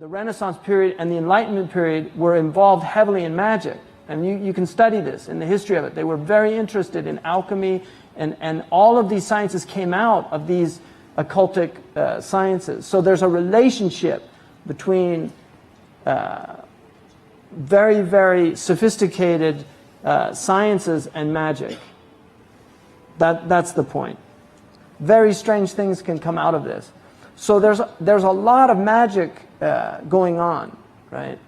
The Renaissance period and the Enlightenment period were involved heavily in magic. And you can study this in the history of it. They were very interested in alchemy, and all of these sciences came out of these occultic sciences. So there's a relationship between very, very sophisticated sciences and magic. That's the point. Very strange things can come out of this. So there's a lot of magic going on, right?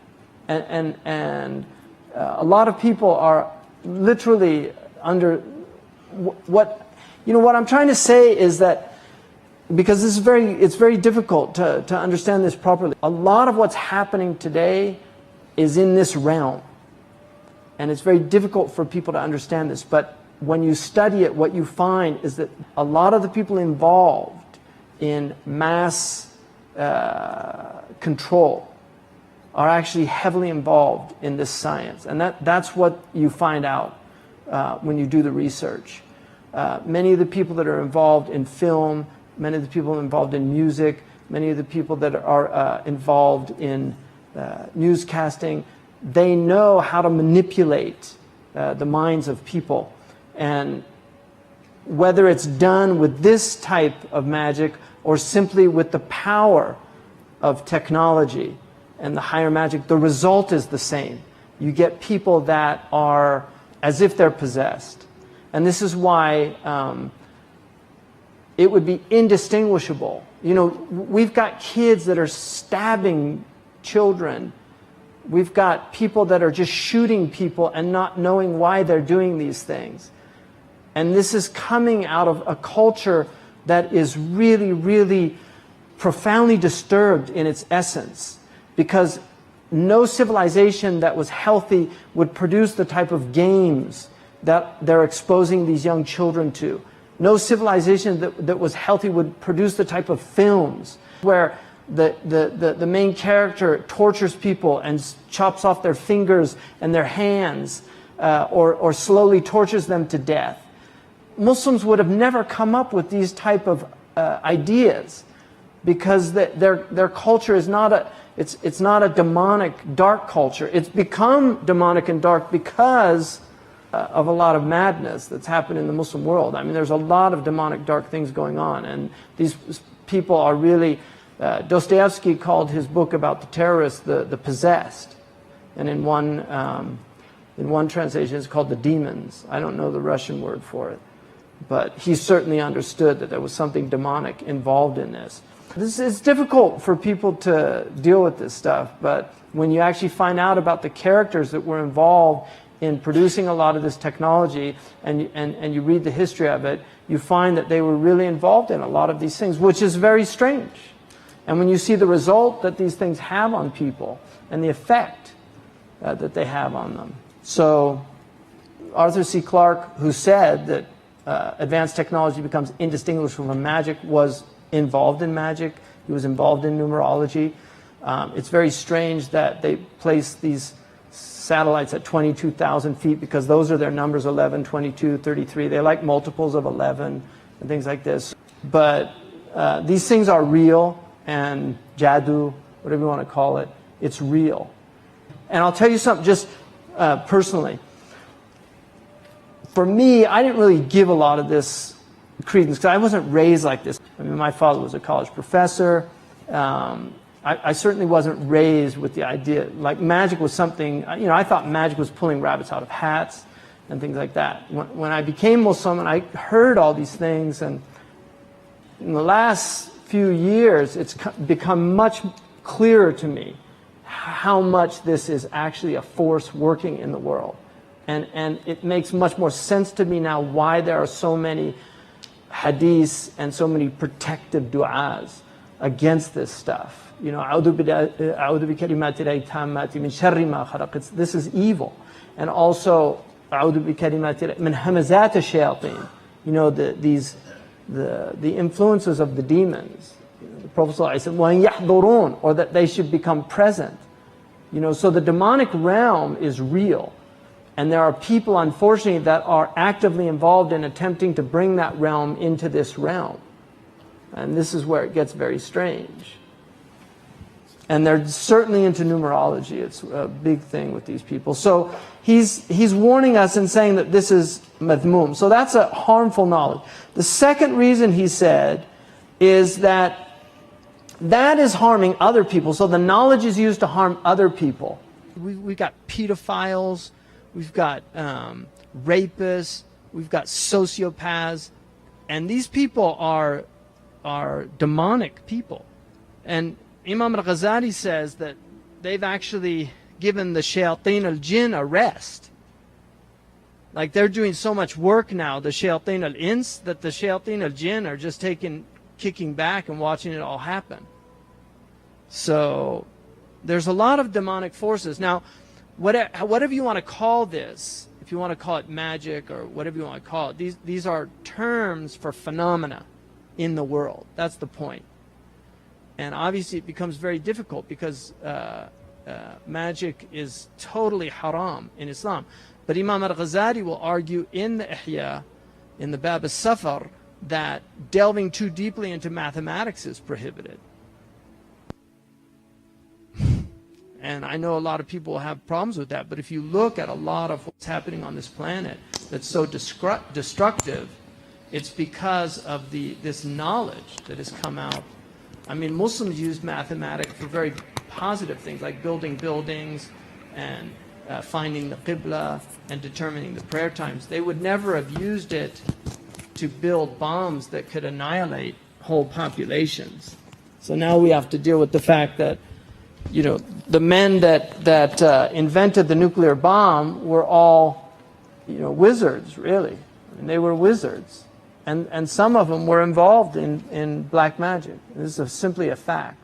And a lot of people are literally under what I'm trying to say is that, because it's very difficult to understand this properly. A lot of what's happening today is in this realm, and it's very difficult for people to understand this. But when you study it, what you find is that a lot of the people involved in mass control are actually heavily involved in this science, and that's what you find out when you do the research. Many of the people that are involved in film, many of the people involved in music, many of the people that are involved in newscasting, they know how to manipulate the minds of people. And whether it's done with this type of magic or simply with the power of technology and the higher magic, the result is the same. You get people that are as if they're possessed. And this is why it would be indistinguishable. We've got kids that are stabbing children. We've got people that are just shooting people and not knowing why they're doing these things. And this is coming out of a culture that is really, really profoundly disturbed in its essence, because no civilization that was healthy would produce the type of games that they're exposing these young children to. No civilization that was healthy would produce the type of films where the main character tortures people and chops off their fingers and their hands, or slowly tortures them to death. Muslims would have never come up with these type of ideas, because their culture is not a demonic, dark culture. It's become demonic and dark because of a lot of madness that's happened in the Muslim world. I mean, there's a lot of demonic, dark things going on, and these people are really. Dostoevsky called his book about the terrorists the possessed, and in one translation it's called the demons. I don't know the Russian word for it, but he certainly understood that there was something demonic involved in this. It's difficult for people to deal with this stuff, but when you actually find out about the characters that were involved in producing a lot of this technology, and you read the history of it, you find that they were really involved in a lot of these things, which is very strange. And when you see the result that these things have on people and the effect that they have on them. So Arthur C. Clarke, who said that advanced technology becomes indistinguishable from magic, was involved in magic. He was involved in numerology. It's very strange that they place these satellites at 22,000 feet, because those are their numbers: 11, 22, 33. They like multiples of 11 and things like this. But these things are real, and jadoo, whatever you want to call it, it's real. And I'll tell you something just personally. For me, I didn't really give a lot of this credence, because I wasn't raised like this. I mean, my father was a college professor. I certainly wasn't raised with the idea, like magic was something, I thought magic was pulling rabbits out of hats and things like that. When I became Muslim and I heard all these things, and in the last few years, it's become much clearer to me how much this is actually a force working in the world. And it makes much more sense to me now why there are so many hadiths and so many protective du'as against this stuff. This is evil. And also, the influences of the demons. The Prophet ﷺ, or that they should become present. So the demonic realm is real. And there are people, unfortunately, that are actively involved in attempting to bring that realm into this realm. And this is where it gets very strange. And they're certainly into numerology. It's a big thing with these people. So he's warning us and saying that this is madhmum. So that's a harmful knowledge. The second reason he said is that is harming other people. So the knowledge is used to harm other people. We've got pedophiles, we've got rapists, we've got sociopaths, and these people are demonic people. And Imam al-Ghazali says that they've actually given the shayateen al-jinn a rest. Like they're doing so much work now, the shayateen al-ins, that the shayateen al-jinn are just kicking back and watching it all happen. So there's a lot of demonic forces. Now, whatever you want to call this, if you want to call it magic or whatever you want to call it, these are terms for phenomena in the world. That's the point. And obviously it becomes very difficult because magic is totally haram in Islam. But Imam al-Ghazali will argue in the Ihya, in the Bab al-Safar, that delving too deeply into mathematics is prohibited. And I know a lot of people have problems with that, but if you look at a lot of what's happening on this planet that's so destructive, it's because of this knowledge that has come out. I mean, Muslims use mathematics for very positive things, like building buildings and finding the Qibla and determining the prayer times. They would never have used it to build bombs that could annihilate whole populations. So now we have to deal with the fact that, you know, the men that invented the nuclear bomb were all, you know, wizards, really. I mean, they were wizards. And some of them were involved in black magic. This is simply a fact.